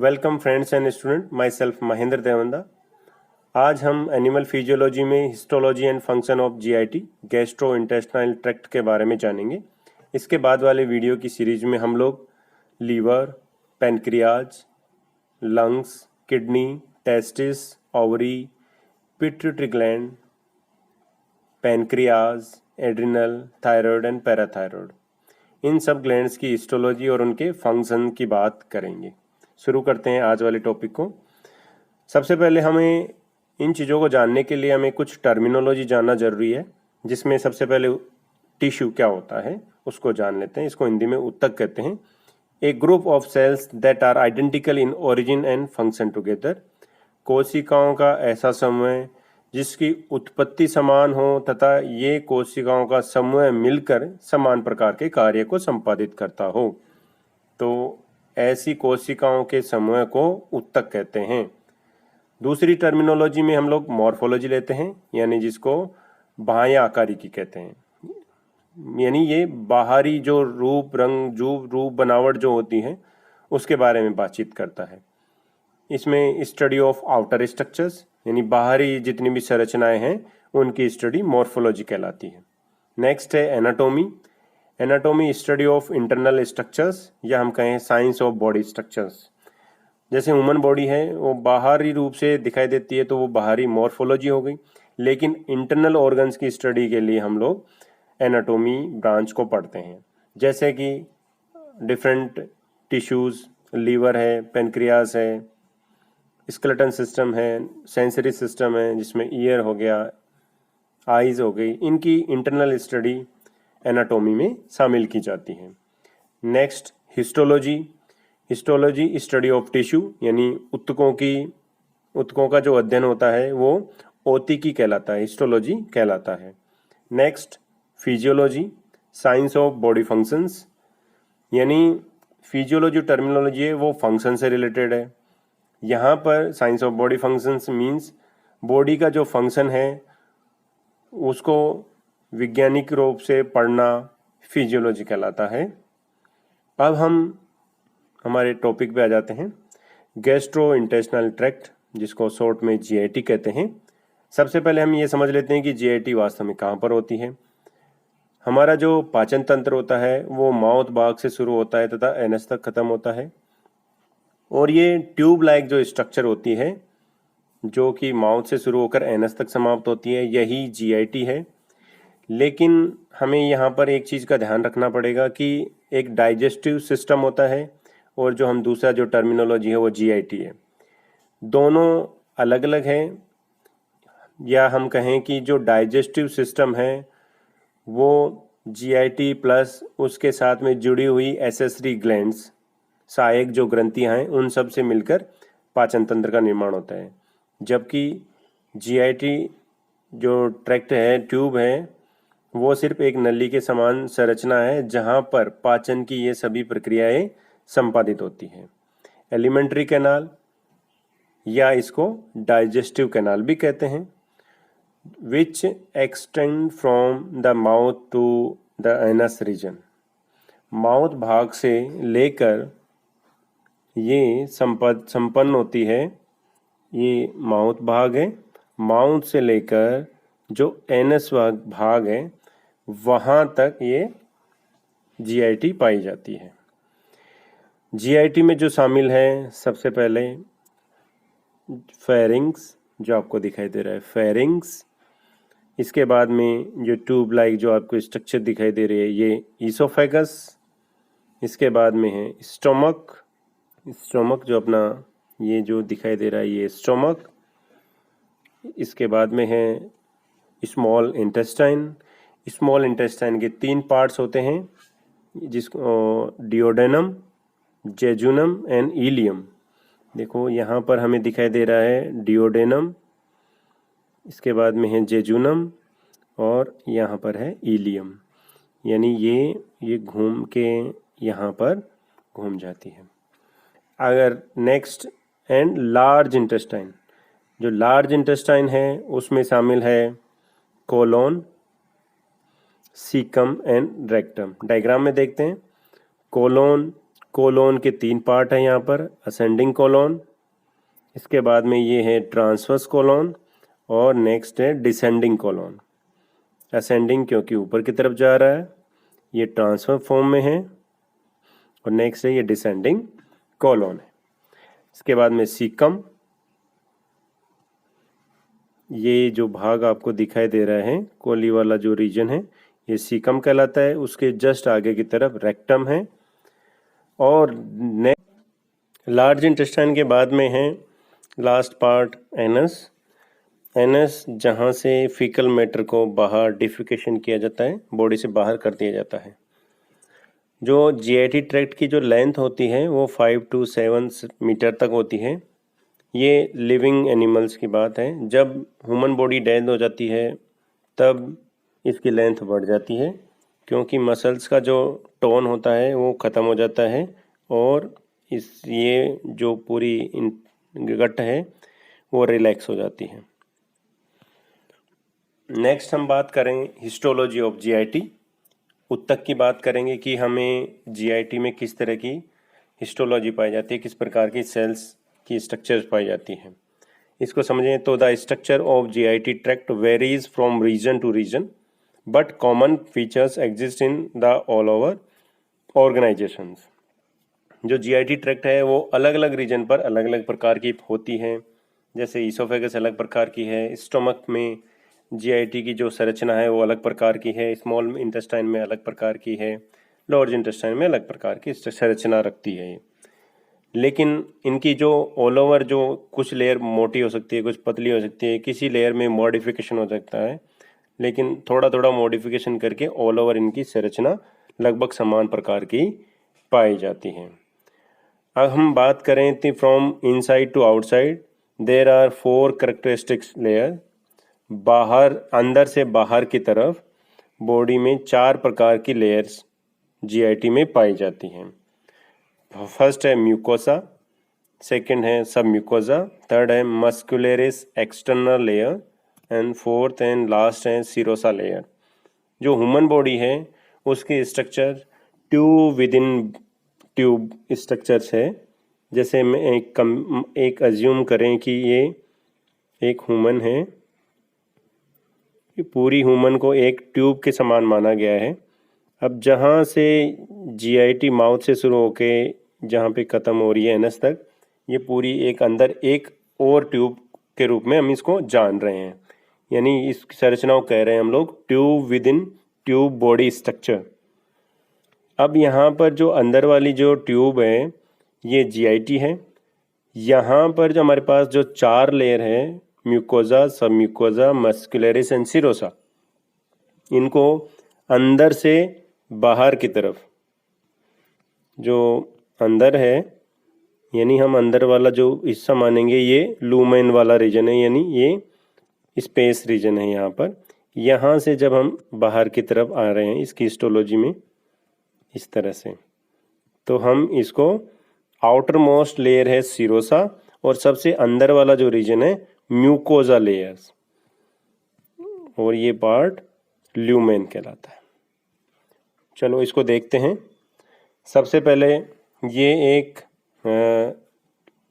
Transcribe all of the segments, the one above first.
Welcome friends and student, myself Mahendra Devanda. आज हम animal physiology में histology and function of GIT gastrointestinal tract के बारे में जानेंगे। इसके बाद वाले वीडियो की सीरीज में हम लोग liver, pancreas, lungs, kidney, testis, ovary, pituitary gland, pancreas, adrenal, thyroid and parathyroid, इन सब ग्लैंड्स की हिस्टोलॉजी और उनके फंक्शन की बात करेंगे। शुरू करते हैं आज वाले टॉपिक को। सबसे पहले हमें इन चीज़ों को जानने के लिए हमें कुछ टर्मिनोलॉजी जानना जरूरी है, जिसमें सबसे पहले टिश्यू क्या होता है उसको जान लेते हैं। इसको हिंदी में ऊतक कहते हैं। A group of cells that are identical in origin and function together, कोशिकाओं का ऐसा समूह जिसकी उत्पत्ति समान हो तथा ये कोशिकाओं का समूह मिलकर समान प्रकार के कार्य को संपादित करता हो, तो ऐसी कोशिकाओं के समूह को ऊतक कहते हैं। दूसरी टर्मिनोलॉजी में हम लोग मॉर्फोलॉजी लेते हैं, यानी जिसको बाह्य आकारिकी कहते हैं, यानी ये बाहरी जो रूप, रंग, रूप बनावट जो होती है उसके बारे में बातचीत करता है। इसमें स्टडी ऑफ आउटर स्ट्रक्चर्स, यानी बाहरी जितनी भी संरचनाएं हैं उनकी स्टडी मॉर्फोलॉजी कहलाती है। नेक्स्ट है anatomy. Anatomy study of internal structures, या हम कहें साइंस ऑफ बॉडी स्ट्रक्चर्स। जैसे ह्यूमन बॉडी है वो बाहरी रूप से दिखाई देती है तो वो बाहरी मॉर्फोलॉजी हो गई, लेकिन इंटरनल ऑर्गन्स की स्टडी के लिए हम लोग एनाटॉमी ब्रांच को पढ़ते हैं। जैसे कि डिफरेंट टिश्यूज, लीवर है, पेनक्रियास है, स्केलेटन सिस्टम है, सेंसरी सिस्टम है जिसमें ईयर हो गया, आईज हो गई, इनकी इंटरनल स्टडी एनाटॉमी में शामिल की जाती है। Next histology. Histology study of tissue, यानी ऊतकों का जो अध्ययन होता है वो औतिकी कहलाता है, हिस्टोलॉजी कहलाता है। Next physiology, science of body functions, यानी फिजियोलॉजी टर्मिनोलॉजी है वो फंक्शन से रिलेटेड है। यहाँ पर science of body functions means body का जो फंक्शन है उसको वैज्ञानिक रूप से पढ़ना फिजियोलॉजी कहलाता है। अब हम हमारे टॉपिक पे आ जाते हैं, गैस्ट्रो इंटेस्टाइनल ट्रैक्ट, जिसको शॉर्ट में जीआईटी कहते हैं। सबसे पहले हम ये समझ लेते हैं कि जीआईटी वास्तव में कहाँ पर होती है। हमारा जो पाचन तंत्र होता है वो माउथ भाग से शुरू होता है तथा एनस तक खत्म होता है, और ये ट्यूब लाइक जो स्ट्रक्चर होती है जो कि माउथ से शुरू होकर एनस तक समाप्त होती है, यही जीआईटी है। लेकिन हमें यहाँ पर एक चीज़ का ध्यान रखना पड़ेगा कि एक डाइजेस्टिव सिस्टम होता है और जो हम दूसरा जो टर्मिनोलॉजी है वो जीआईटी है। दोनों अलग अलग हैं, या हम कहें कि जो डाइजेस्टिव सिस्टम है वो जीआईटी प्लस उसके साथ में जुड़ी हुई एसेसरी ग्लैंड्स, सहायक जो ग्रंथियां हैं, उन सब से मिलकर पाचन तंत्र का निर्माण होता है। जबकि जीआईटी जो ट्रैक्ट है, ट्यूब है, वो सिर्फ एक नली के समान संरचना है जहां पर पाचन की ये सभी प्रक्रियाएं संपादित होती हैं। एलिमेंट्री कैनाल, या इसको डाइजेस्टिव कैनाल भी कहते हैं, which extend from the mouth to the anus region. Mouth भाग से लेकर ये संपन्न होती है, ये माउथ भाग है, माउथ से लेकर जो एनस भाग है वहाँ तक ये जीआईटी पाई जाती है। जीआईटी में जो शामिल है सबसे पहले फेरिंग्स, जो आपको दिखाई दे रहा है फेरिंग्स। इसके बाद में जो ट्यूब लाइक जो आपको स्ट्रक्चर दिखाई दे रही है ये ईसोफेगस। इसके बाद में है स्टोमक, स्टोमक जो अपना ये जो दिखाई दे रहा है ये स्टोमक। इसके बाद में है स्मॉल इंटेस्टाइन। स्मॉल इंटेस्टाइन के 3 पार्ट्स होते हैं, जिसको डिओडेनम, जेजुनम एंड इलियम। देखो यहाँ पर हमें दिखाई दे रहा है डिओडेनम, इसके बाद में है जेजुनम, और यहाँ पर है इलियम, यानी ये घूम के यहाँ पर घूम जाती है। अगर नेक्स्ट एंड लार्ज इंटेस्टाइन, जो लार्ज इंटेस्टाइन है उसमें शामिल है colon, caecum and rectum. Diagram में देखते हैं, कोलोन, कोलोन के 3 पार्ट हैं यहाँ पर, असेंडिंग कोलोन, इसके बाद में ये है ट्रांसवर्स कोलोन और नेक्स्ट है डिसेंडिंग कोलोन। असेंडिंग क्योंकि ऊपर की तरफ जा रहा है, ये ट्रांसफर फॉर्म में है, और नेक्स्ट है ये डिसेंडिंग कोलोन है। इसके बाद में सीकम, ये जो भाग आपको दिखाई दे रहा है कोली वाला जो रीजन है ये सीकम कहलाता है। उसके जस्ट आगे की तरफ रेक्टम है, और लार्ज इंटेस्टाइन के बाद में है लास्ट पार्ट एनस। एनस जहाँ से फीकल मैटर को बाहर डिफिकेशन किया जाता है, बॉडी से बाहर कर दिया जाता है। जो जीआईटी ट्रैक्ट की जो लेंथ होती है वो 5 to 7 मीटर तक होती है। ये लिविंग एनिमल्स की बात है। जब ह्यूमन बॉडी डेड हो जाती है तब इसकी लेंथ बढ़ जाती है, क्योंकि मसल्स का जो टोन होता है वो ख़त्म हो जाता है, और ये जो पूरी गट है वो रिलैक्स हो जाती है। नेक्स्ट हम बात करें हिस्टोलॉजी ऑफ जीआईटी। उत्तक की बात करेंगे कि हमें जीआईटी में किस तरह की हिस्टोलॉजी पाई जाती है, किस प्रकार की सेल्स की स्ट्रक्चर्स पाई जाती हैं। इसको समझें तो the structure of GIT tract varies from region to region, but common features exist in the all over organisations. जो जीआईटी ट्रैक्ट है वो अलग अलग रीजन पर अलग अलग प्रकार की होती हैं। जैसे ईसोफेगस अलग प्रकार की है, स्टमक में जीआईटी की जो संरचना है वो अलग प्रकार की है, स्मॉल इंटेस्टाइन में अलग प्रकार की है, लार्ज इंटेस्टाइन में अलग प्रकार की संरचना रखती है। लेकिन इनकी जो ऑल ओवर जो कुछ लेयर मोटी हो सकती है, कुछ पतली हो सकती है, किसी लेयर में मॉडिफिकेशन हो सकता है, लेकिन थोड़ा थोड़ा मॉडिफिकेशन करके ऑल ओवर इनकी संरचना लगभग समान प्रकार की पाई जाती है। अब हम बात करें तो from inside to outside there are 4 characteristics layer. बाहर, अंदर से बाहर की तरफ बॉडी में 4 प्रकार की लेयर्स जीआईटी में पाई जाती हैं। फर्स्ट है म्यूकोसा, सेकंड है सब म्यूकोसा, थर्ड है muscularis external layer, and fourth and last है सीरोसा लेयर। जो ह्यूमन बॉडी है उसकी structure tube with in tube structures है। जैसे मैं एक अज्यूम करें कि ये एक ह्यूमन है, पूरी ह्यूमन को एक ट्यूब के समान माना गया है। अब जहाँ से जीआईटी माउथ से शुरू होके जहाँ पे ख़त्म हो रही है एनस तक, ये पूरी एक अंदर एक और ट्यूब के रूप में हम इसको जान रहे हैं, यानी इस संरचना को कह रहे हैं हम लोग tube with in tube body structure. अब यहाँ पर जो अंदर वाली जो ट्यूब है ये जीआईटी है। यहाँ पर जो हमारे पास जो 4 लेयर है, म्यूकोजा, सब म्यूकोजा, मस्कुलरिस एंड सीरोसा, इनको अंदर से बाहर की तरफ जो अंदर है, यानी हम अंदर वाला जो हिस्सा मानेंगे ये लूमेन वाला रीजन है, यानी ये स्पेस रीजन है यहाँ पर। यहाँ से जब हम बाहर की तरफ आ रहे हैं इसकी हिस्टोलॉजी में इस तरह से, तो हम इसको आउटर मोस्ट लेयर है सीरोसा, और सबसे अंदर वाला जो रीजन है म्यूकोजा लेयर्स, और ये पार्ट ल्यूमेन कहलाता है। चलो इसको देखते हैं। सबसे पहले ये एक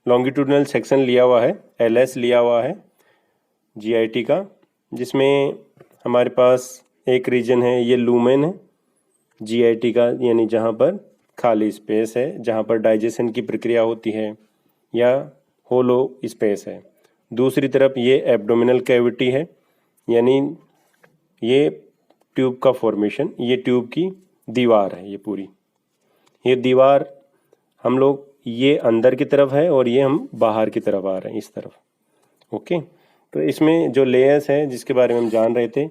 लॉन्गिट्यूडनल सेक्शन लिया हुआ है, एलएस लिया हुआ है जीआईटी का, जिसमें हमारे पास एक रीजन है ये लूमेन है जीआईटी का, यानी जहाँ पर खाली स्पेस है, जहाँ पर डाइजेशन की प्रक्रिया होती है या होलो स्पेस है। दूसरी तरफ ये एब्डोमिनल कैविटी है, यानी ये ट्यूब का फॉर्मेशन, ये ट्यूब की दीवार है। ये पूरी ये दीवार हम लोग ये अंदर की तरफ है और ये हम बाहर की तरफ आ रहे हैं इस तरफ। ओके, तो इसमें जो लेयर्स है जिसके बारे में हम जान रहे थे,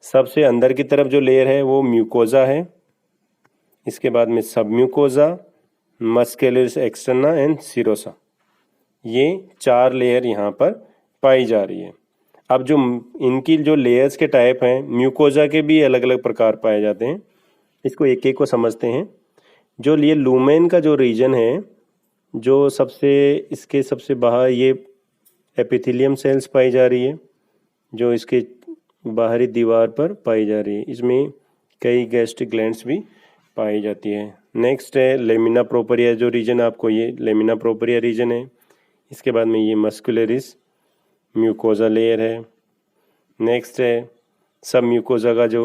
सबसे अंदर की तरफ जो लेयर है वो म्यूकोजा है, इसके बाद में सब mucosa, muscularis externa and serosa, ये 4 लेयर यहाँ पर पाई जा रही है। अब जो इनकी जो लेयर्स के टाइप हैं, म्यूकोजा के भी अलग अलग प्रकार पाए जाते हैं। इसको एक एक को समझते हैं। जो ये लूमेन का जो रीजन है, जो इसके सबसे बाहर ये एपिथेलियम सेल्स पाई जा रही है, जो इसके बाहरी दीवार पर पाई जा रही है। इसमें कई गैस्ट्रिक ग्लैंड्स भी पाई जाती है, नेक्स्ट है लेमिना प्रोपरिया, जो रीजन आपको ये लेमिना प्रोपरिया रीजन है। इसके बाद में ये मस्कुलरिस म्यूकोजा लेयर है। नेक्स्ट है सब म्यूकोजा का जो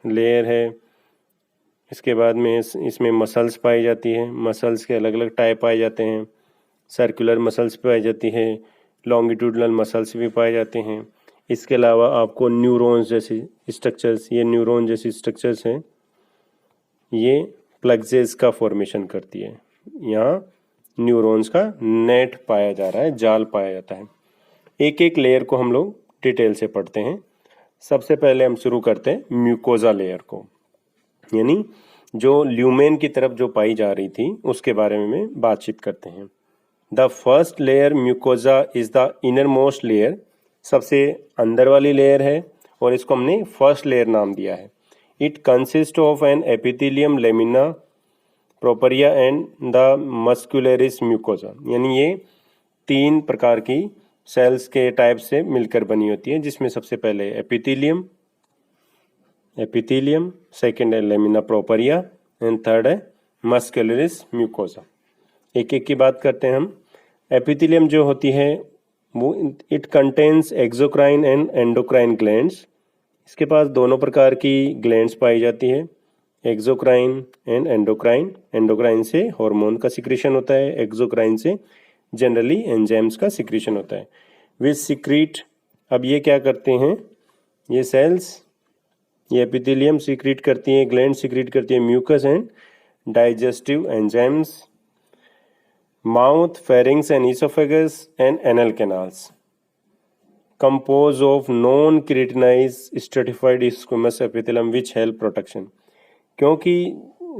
लेयर है। इसके बाद में इसमें मसल्स पाई जाती है। मसल्स के अलग अलग टाइप पाए जाते हैं। सर्कुलर मसल्स पाई जाती है, लॉन्गिट्यूडनल मसल्स भी पाए जाते हैं। इसके अलावा आपको न्यूरॉन्स जैसी स्ट्रक्चर्स, ये न्यूरॉन जैसी स्ट्रक्चर्स हैं, ये प्लक्सेस का फॉर्मेशन करती है। यहाँ न्यूरॉन्स का नेट पाया जा रहा है, जाल पाया जाता है। एक एक लेयर को हम लोग डिटेल से पढ़ते हैं। सबसे पहले हम शुरू करते हैं म्यूकोजा लेयर को, यानी जो ल्यूमेन की तरफ जो पाई जा रही थी उसके बारे में बातचीत करते हैं। The first layer mucosa is the inner most layer, सबसे अंदर वाली लेयर है और इसको हमने फर्स्ट लेयर नाम दिया है। It consist of an epithelium, lamina propria and the muscularis mucosa, यानी ये 3 प्रकार की सेल्स के टाइप से मिलकर बनी होती है, जिसमें सबसे पहले एपिथेलियम, सेकेंड है लेमिना प्रोपरिया एंड थर्ड है मस्कुलरिस म्यूकोजा। एक एक की बात करते हैं हम। एपिथेलियम जो होती है वो it contains exocrine and endocrine glands. इसके पास दोनों प्रकार की ग्लैंड्स पाई जाती है, एक्सोक्राइन एंड एंडोक्राइन। एंडोक्राइन से हार्मोन का सिक्रीशन होता है, एक्सोक्राइन से जनरली एंजाइम्स का सिक्रीशन होता है। विच सिक्रीट, अब ये क्या करते हैं, ये सेल्स, ये एपिथेलियम सिक्रीट करती हैं, ग्लैंड सिक्रीट करती है mucus and digestive enzymes. Mouth, pharynx and oesophagus and anal canals compose of non keratinised stratified squamous epithelium which help protection. क्योंकि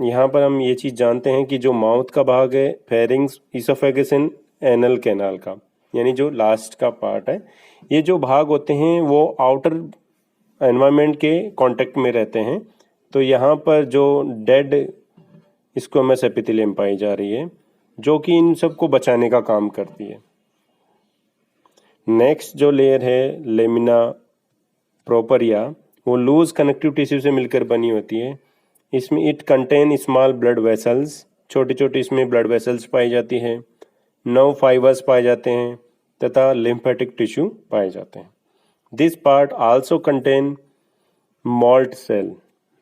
यहाँ पर हम ये चीज़ जानते हैं कि जो माउथ का भाग है, pharynx, oesophagus and anal canal का, यानी जो लास्ट का पार्ट है, ये जो भाग होते हैं वो आउटर एनवायरनमेंट के कांटेक्ट में रहते हैं। तो यहाँ पर जो डेड स्क्विमस एपिथेलियम पाई जा रही है जो कि इन सबको बचाने का काम करती है। नेक्स्ट जो लेयर है लेमिना प्रोपरिया, वो लूज कनेक्टिव टिश्यू से मिलकर बनी होती है। इसमें it contain small blood vessels, छोटी छोटी इसमें ब्लड वेसल्स पाई जाती है, नर्व फाइबर्स पाए जाते हैं तथा लिम्फेटिक टिश्यू पाए जाते हैं। This part also contain MALT cell.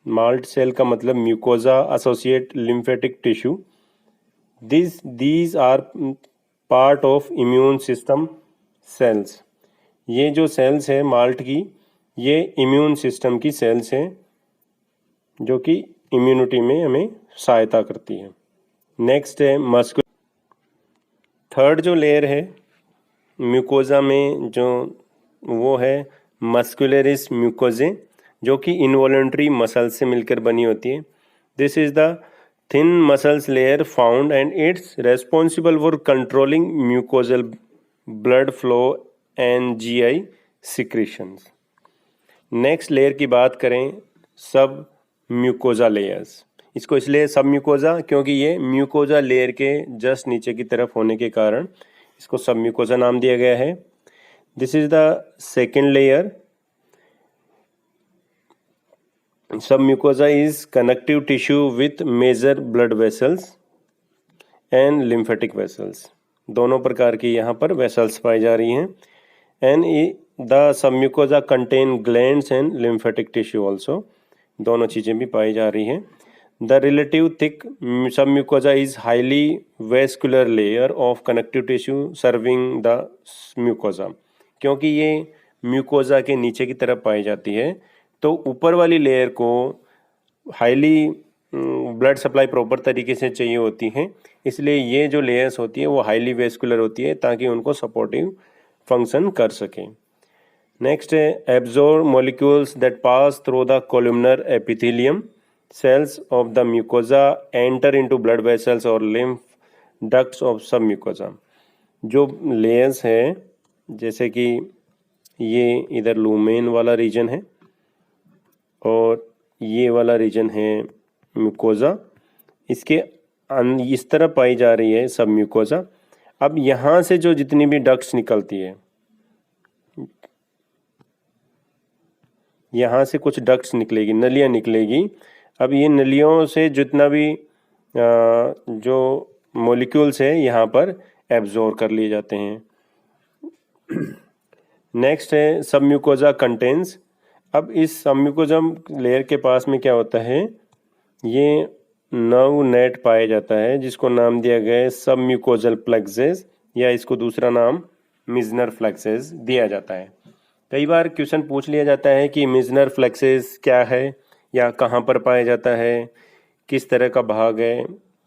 MALT cell का मतलब mucosa associate lymphatic tissue. These are part of immune system cells। ये जो सेल्स है माल्ट की, ये इम्यून सिस्टम की सेल्स हैं जो कि इम्यूनिटी में हमें सहायता करती है। नेक्स्ट है थर्ड जो लेयर है म्यूकोजा में जो वो है मस्कुलरिस म्यूकोजे, जो कि इनवॉलेंट्री मसल से मिलकर बनी होती है। This is the thin muscles layer found and it's responsible for controlling mucosal blood flow and GI secretions। Next layer की बात करें सब म्यूकोजा लेयर्स। इसको इसलिए सब म्यूकोजा क्योंकि ये म्यूकोजा लेयर के जस्ट नीचे की तरफ होने के कारण इसको सब म्यूकोजा नाम दिया गया है। This is the second layer. Submucosa is connective tissue with major blood vessels and lymphatic vessels। दोनों प्रकार की यहाँ पर वेसल्स पाई जा रही हैं। And the submucosa contain glands and lymphatic tissue also। दोनों चीज़ें भी पाई जा रही हैं। The relative thick submucosa is highly vascular layer of connective tissue serving the mucosa। क्योंकि ये म्यूकोजा के नीचे की तरफ पाई जाती है तो ऊपर वाली लेयर को हाईली ब्लड सप्लाई प्रॉपर तरीके से चाहिए होती है, इसलिए ये जो लेयर्स होती है वो हाईली वेस्कुलर होती है ताकि उनको सपोर्टिव फंक्शन कर सके। नेक्स्ट है absorb molecules that pass through the columnar epithelium cells of the mucosa enter into blood vessels और लिम्फ डक्ट्स ऑफ सब म्यूकोजा। जो लेयर्स है जैसे कि ये इधर लूमेन वाला रीजन है और ये वाला रीजन है म्यूकोजा, इसके इस तरह पाई जा रही है सब म्यूकोजा। अब यहाँ से जो जितनी भी डक्ट्स निकलती है, यहाँ से कुछ डक्ट्स निकलेगी, नलियाँ निकलेगी। अब ये नलियों से जितना भी जो मॉलिक्यूल्स है यहाँ पर एब्जॉर्ब कर लिए जाते हैं। नेक्स्ट है सबम्यूकोजा कंटेंस। अब इस सबम्यूकोजा लेयर के पास में क्या होता है, ये नर्व नेट पाया जाता है जिसको नाम दिया गया है सबम्यूकोजल प्लेक्सेस, या इसको दूसरा नाम मिजनर फ्लेक्सेस दिया जाता है। कई बार क्वेश्चन पूछ लिया जाता है कि मिजनर फ्लेक्सेस क्या है या कहाँ पर पाया जाता है, किस तरह का भाग है।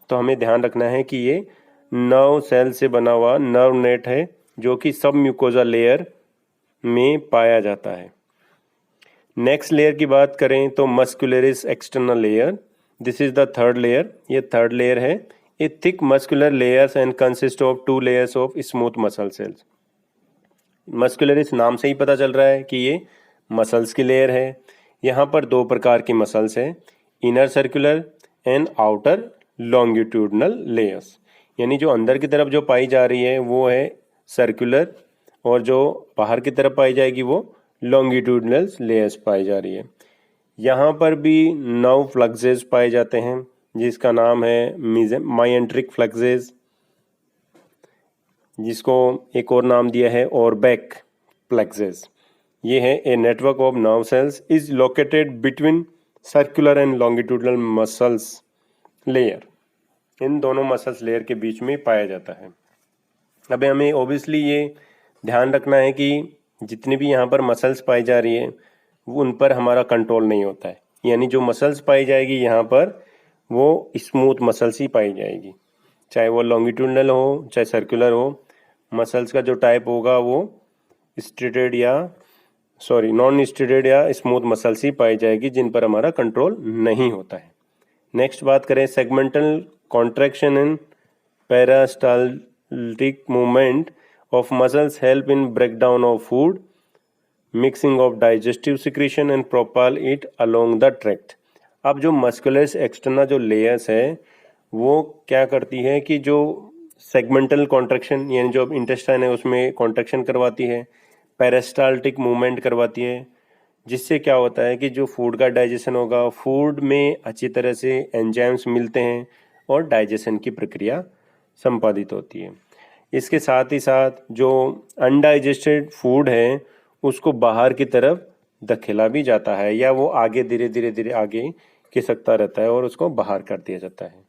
तो हमें ध्यान रखना है कि ये नर्व सेल से बना हुआ नर्व नेट है जो कि सबम्यूकोजा लेयर में पाया जाता है। नेक्स्ट लेयर की बात करें तो muscularis external layer, this is the third layer. ये थर्ड लेयर है। ए thick muscular layers and consist of 2 layers of smooth muscle cells. Muscularis नाम से ही पता चल रहा है कि ये मसल्स की लेयर है। यहाँ पर 2 प्रकार की मसल्स है, inner circular and outer longitudinal layers. यानी जो अंदर की तरफ जो पाई जा रही है वो है सर्कुलर, और जो बाहर की तरफ पाई जाएगी वो लॉन्गिट्यूडनल लेयर्स पाई जा रही है। यहाँ पर भी 9 फ्लक्सेस पाए जाते हैं जिसका नाम है माइएंट्रिक फ्लक्सेस, जिसको एक और नाम दिया है ऑरबैक फ्लक्सेस। ये है a network of nerve cells is located between circular and longitudinal muscles layer. इन दोनों मसल्स लेयर के बीच में पाया जाता है। अब हमें ओबियसली ये ध्यान रखना है कि जितनी भी यहाँ पर मसल्स पाई जा रही है वो उन पर हमारा कंट्रोल नहीं होता है। यानी जो मसल्स पाई जाएगी यहाँ पर वो स्मूथ मसल्स ही पाई जाएगी, चाहे वो लॉन्गिट्यूडनल हो चाहे सर्कुलर हो। मसल्स का जो टाइप होगा वो स्ट्रेटेड या नॉन स्ट्रेटेड या स्मूथ मसल्स ही पाई जाएगी जिन पर हमारा कंट्रोल नहीं होता है। नेक्स्ट बात करें segmental contraction and peristaltic movement of muscles help in breakdown of food, mixing of digestive secretion and propel it along the tract. अब जो मस्कुलस एक्सटर्नल जो लेयर्स है वो क्या करती है कि जो सेगमेंटल कॉन्ट्रैक्शन यानी जो इंटेस्टाइन है उसमें कॉन्ट्रैक्शन करवाती है, पेरिस्टाल्टिक मूवमेंट करवाती है, जिससे क्या होता है कि जो फूड का डाइजेशन होगा, फूड में अच्छी तरह से एंजाइम्स मिलते हैं और डाइजेशन की प्रक्रिया संपादित होती है। इसके साथ ही साथ जो अनडाइजेस्टेड फूड है उसको बाहर की तरफ धकेला भी जाता है, या वो आगे धीरे धीरे आगे खिसकता रहता है और उसको बाहर कर दिया जाता है।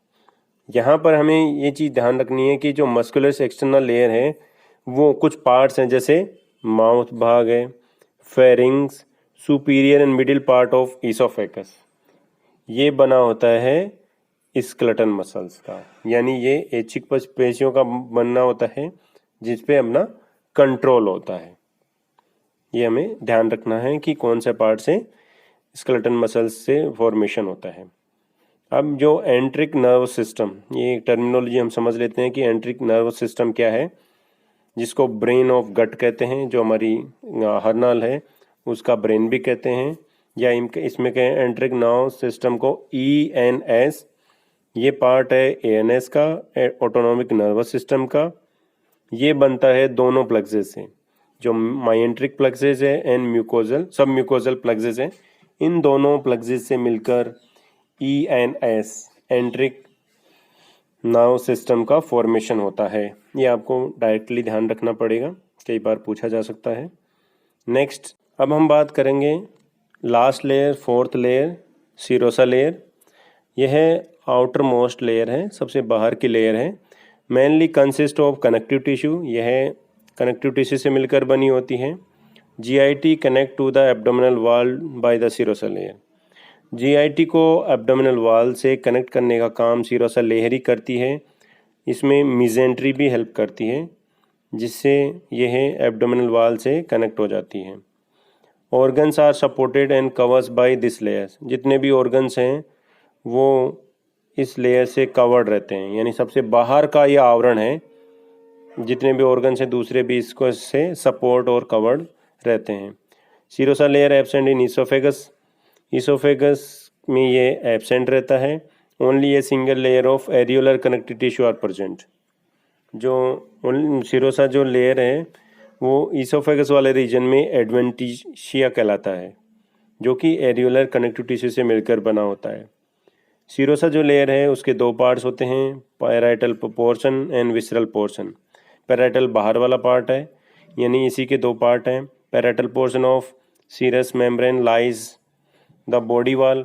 यहाँ पर हमें ये चीज़ ध्यान रखनी है कि जो मस्कुलर एक्सटर्नल लेयर है वो कुछ पार्ट्स हैं, जैसे माउथ भाग है, pharynx, superior and middle part of oesophagus, ये बना होता है स्केलेटन मसल्स का। यानी ये ऐच्छिक पेशियों का बनना होता है जिस पे अपना कंट्रोल होता है। ये हमें ध्यान रखना है कि कौन से पार्ट से स्केलेटन मसल्स से फॉर्मेशन होता है। अब जो एंट्रिक नर्व सिस्टम, ये एक टर्मिनोलॉजी हम समझ लेते हैं कि एंट्रिक नर्व सिस्टम क्या है, जिसको ब्रेन ऑफ गट कहते हैं। जो हमारी हरनाल है उसका ब्रेन भी कहते हैं, या इसमें कहें एंट्रिक नर्व सिस्टम को ENS। ये पार्ट है ANS का, ऑटोनॉमिक नर्वस सिस्टम का। ये बनता है दोनों प्लेक्सेस से, जो माइएंट्रिक प्लेक्सेस है एंड म्यूकोजल सब म्यूकोजल प्लेक्सेस है। इन दोनों प्लेक्सेस से मिलकर ENS एंट्रिक नर्व सिस्टम का फॉर्मेशन होता है। ये आपको डायरेक्टली ध्यान रखना पड़ेगा, कई बार पूछा जा सकता है। नेक्स्ट अब हम बात करेंगे last layer, fourth layer, serosa layer. यह आउटर मोस्ट लेयर है, सबसे बाहर की लेयर है। Mainly consist of connective tissue, यह कनेक्टिव टिश्यू से मिलकर बनी होती है। GIT connect to the abdominal wall by the serosa layer. GIT को एब्डोमिनल वॉल से कनेक्ट करने का काम सीरोसा लेयर ही करती है। इसमें मिजेंट्री भी हेल्प करती है, जिससे यह एब्डोमिनल वॉल से कनेक्ट हो जाती है। Organs are supported and covers by this layers. जितने भी ऑर्गन्स हैं वो इस लेयर से कवर्ड रहते हैं, यानी सबसे बाहर का ये आवरण है। जितने भी ऑर्गन्स हैं दूसरे भी इसको से सपोर्ट और कवर्ड रहते हैं। Serosa layer absent in oesophagus, oesophagus में ये एब्सेंट रहता है। Only a single layer of areolar connective tissue are present. जो सीरोसा जो लेयर है वो ईसोफेगस वाले रीजन में एडवेंटिशिया कहलाता है, जो कि एरियोलर कनेक्टिव टिश्यू से मिलकर बना होता है। सीरोसा जो लेयर है उसके दो पार्ट्स होते हैं, parietal portion and visceral portion. Parietal बाहर वाला पार्ट है, यानी इसी के दो पार्ट हैं। Parietal portion of serous membrane lies the body wall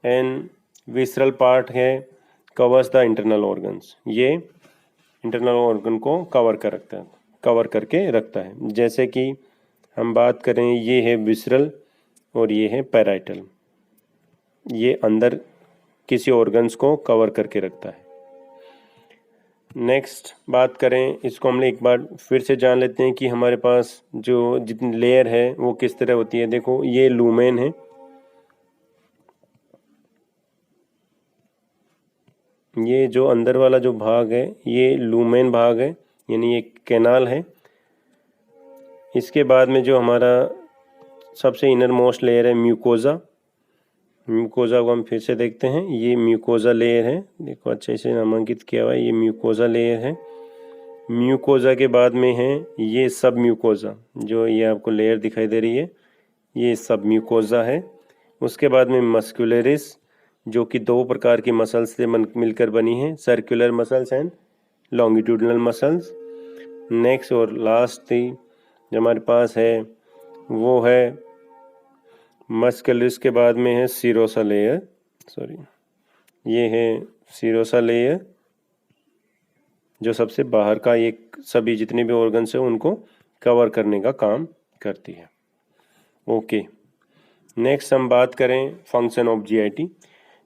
and visceral part है कवर्स द इंटरनल ऑर्गन्स। ये इंटरनल ऑर्गन को कवर करके रखता है। जैसे कि हम बात करें, ये है विसरल और ये है पैराइटल, ये अंदर किसी ऑर्गन्स को कवर करके रखता है। नेक्स्ट बात करें, इसको हम एक बार फिर से जान लेते हैं कि हमारे पास जो जितनी लेयर है वो किस तरह होती है। देखो, ये लूमेन है, ये जो अंदर वाला जो भाग है ये लूमेन भाग है, यानी ये कैनाल है। इसके बाद में जो हमारा सबसे इनर मोस्ट लेयर है म्यूकोजा। म्यूकोजा को हम फिर से देखते हैं, ये म्यूकोजा लेयर है, देखो अच्छे से नामांकित किया हुआ है, ये म्यूकोजा लेयर है। म्यूकोजा के बाद में है ये सब म्यूकोजा, जो ये आपको लेयर दिखाई दे रही है, ये सब म्यूकोजा है। उसके बाद में मस्कुलरिस, जो कि दो प्रकार की मसल्स से मिलकर बनी है, circular muscles and longitudinal muscles. Next और लास्ट थी जो हमारे पास है वो है मस्कुलरिस के बाद में है सीरोसा लेयर, ये है सीरोसा लेयर, जो सबसे बाहर का एक सभी जितने भी ऑर्गन्स है उनको कवर करने का काम करती है। ओके, नेक्स्ट हम बात करें फंक्शन ऑफ जीआईटी।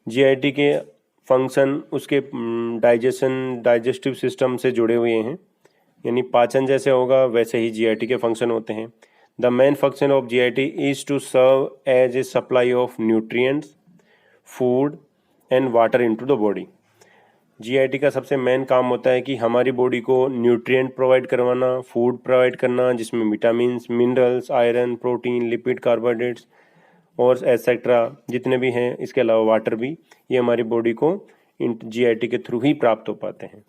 जीआईटी के फंक्शन उसके डाइजेस्टिव सिस्टम से जुड़े हुए हैं, यानी पाचन जैसे होगा वैसे ही जीआईटी के फंक्शन होते हैं। The main function of GIT is to serve as a supply of nutrients, food and water into the body. GIT का सबसे मेन काम होता है कि हमारी बॉडी को न्यूट्रिएंट प्रोवाइड करवाना, फूड प्रोवाइड करना जिसमें vitamins, minerals, iron, protein, lipid, carbohydrates और एटसेट्रा जितने भी हैं, इसके अलावा वाटर भी, ये हमारी बॉडी को जीआईटी के थ्रू ही प्राप्त हो पाते हैं।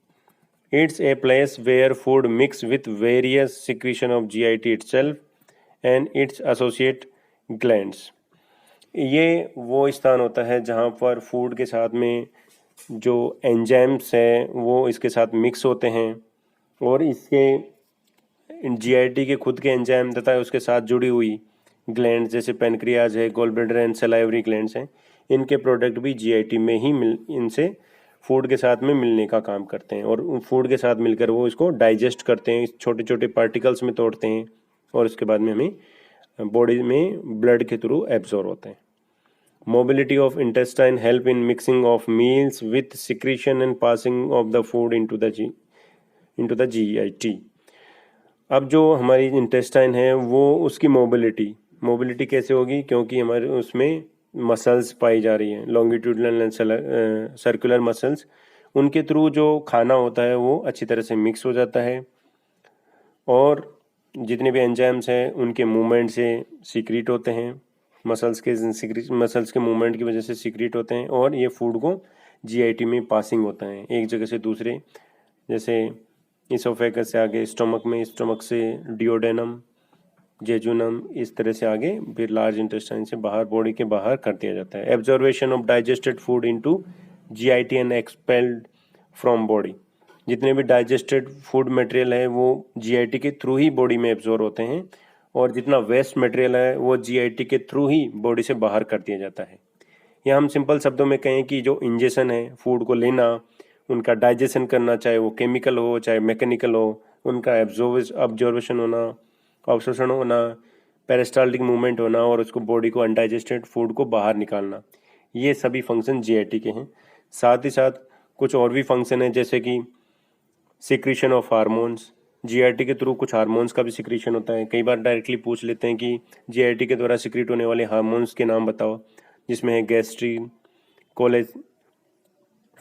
It's a place where food mix with various secretion of GIT itself and its associate glands. ये वो स्थान होता है जहाँ पर फूड के साथ में जो एंजाइम्स हैं वो इसके साथ मिक्स होते हैं, और इसके जीआईटी के खुद के एंजाइम तथा उसके साथ जुड़ी हुई ग्लैंड जैसे पेनक्रियाज है, gall bladder and salivary glands हैं, इनके प्रोडक्ट भी जीआईटी में ही इनसे फूड के साथ में मिलने का काम करते हैं, और फूड के साथ मिलकर वो इसको डाइजेस्ट करते हैं, छोटे छोटे पार्टिकल्स में तोड़ते हैं, और उसके बाद में हमें बॉडी में ब्लड के थ्रू एब्जॉर्ब होते हैं। Mobility of intestine help in mixing of meals with secretion and passing of the food into the GIT. अब जो हमारी इंटेस्टाइन है वो उसकी मोबिलिटी कैसे होगी, क्योंकि हमारे उसमें मसल्स पाई जा रही हैं, लॉन्गिट्यूडनल एंड सर्कुलर मसल्स, उनके थ्रू जो खाना होता है वो अच्छी तरह से मिक्स हो जाता है, और जितने भी एंजाइम्स हैं उनके मूवमेंट से सीक्रेट होते हैं, मसल्स के मूवमेंट की वजह से सीक्रेट होते हैं, और ये फूड को जीआईटी में पासिंग होता है एक जगह से दूसरे, जैसे इसोफेगस से आगे स्टमक में, स्टमक से डिओडेनम, जेजुनम, इस तरह से आगे फिर लार्ज इंटेस्टाइन से बाहर, बॉडी के बाहर कर दिया जाता है। Absorption of digested food into GIT and expelled from body. जितने भी डाइजेस्टेड फूड मटेरियल है वो जीआईटी के थ्रू ही बॉडी में एब्जॉर्ब होते हैं, और जितना वेस्ट मटेरियल है वो जीआईटी के थ्रू ही बॉडी से बाहर कर दिया जाता है। या हम सिंपल शब्दों में कहें कि जो इंजेक्शन है फूड को लेना, उनका डाइजेशन करना, चाहे वो केमिकल हो चाहे मैकेनिकल हो, उनका ऑब्जॉर्वेशन होना, अवशोषण होना, पेरिस्टाल्टिक मूवमेंट होना, और उसको बॉडी को अनडाइजेस्टेड फूड को बाहर निकालना, ये सभी फंक्शन जीआईटी के हैं। साथ ही साथ कुछ और भी फंक्शन है, जैसे कि सिक्रीशन ऑफ हार्मोन्स। जीआईटी के थ्रू कुछ हार्मोन्स का भी सिक्रीशन होता है। कई बार डायरेक्टली पूछ लेते हैं कि जीआईटी के द्वारा सिक्रीट होने वाले हार्मोन्स के नाम बताओ, जिसमें है gastrin,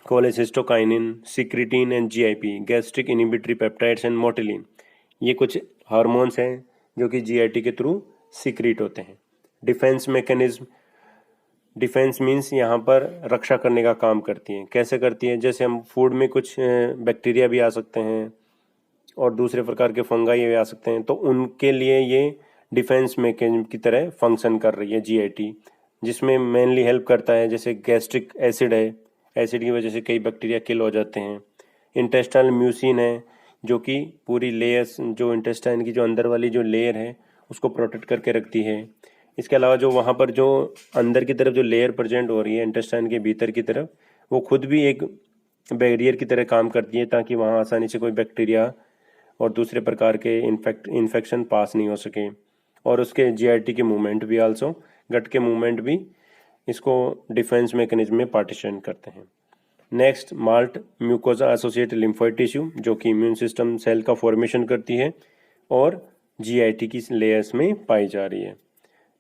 cholecystokinin, secretin and GIP, gastric inhibitory peptides and motilin. ये कुछ हार्मोन्स हैं जो कि जीआईटी के थ्रू सिक्रीट होते हैं। डिफेंस मैकेनिज्म, डिफेंस मीन्स यहाँ पर रक्षा करने का काम करती हैं। कैसे करती हैं, जैसे हम फूड में कुछ बैक्टीरिया भी आ सकते हैं और दूसरे प्रकार के फंगाई भी आ सकते हैं, तो उनके लिए ये डिफेंस मैकेनिज्म की तरह फंक्शन कर रही है जीआईटी, जिसमें मेनली हेल्प करता है। जैसे गैस्ट्रिक एसिड है एसिड की वजह से कई बैक्टीरिया किल हो जाते हैं। इंटेस्टाइनल म्यूसिन है जो कि पूरी लेयर्स, जो इंटेस्टाइन की जो अंदर वाली जो लेयर है उसको प्रोटेक्ट करके रखती है। इसके अलावा जो वहाँ पर जो अंदर की तरफ जो लेयर प्रेजेंट हो रही है इंटेस्टाइन के भीतर की तरफ, वो खुद भी एक बैरियर की तरह काम करती है ताकि वहाँ आसानी से कोई बैक्टीरिया और दूसरे प्रकार के इन्फेक्शन पास नहीं हो सके। और उसके जीआईटी के मूवमेंट भी आल्सो, गट के मूवमेंट भी इसको डिफेंस मैकेनिज्म में पार्टीशन करते हैं। Next, malt mucosa associated lymphoid tissue जो कि इम्यून सिस्टम सेल का फॉर्मेशन करती है और जीआईटी की लेयर्स में पाई जा रही है।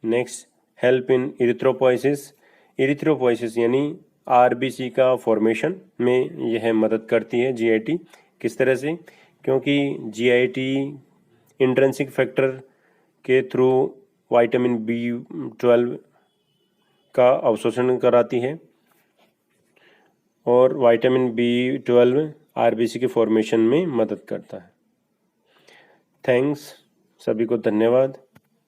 Next, help in erythropoiesis. Erythropoiesis यानी आरबीसी का फॉर्मेशन में यह मदद करती है जीआईटी। किस तरह से? क्योंकि जीआईटी इंट्रिंसिक फैक्टर के थ्रू विटामिन B12 का अवशोषण कराती है और विटामिन B12 आरबीसी के फॉर्मेशन में मदद करता है। थैंक्स, सभी को धन्यवाद।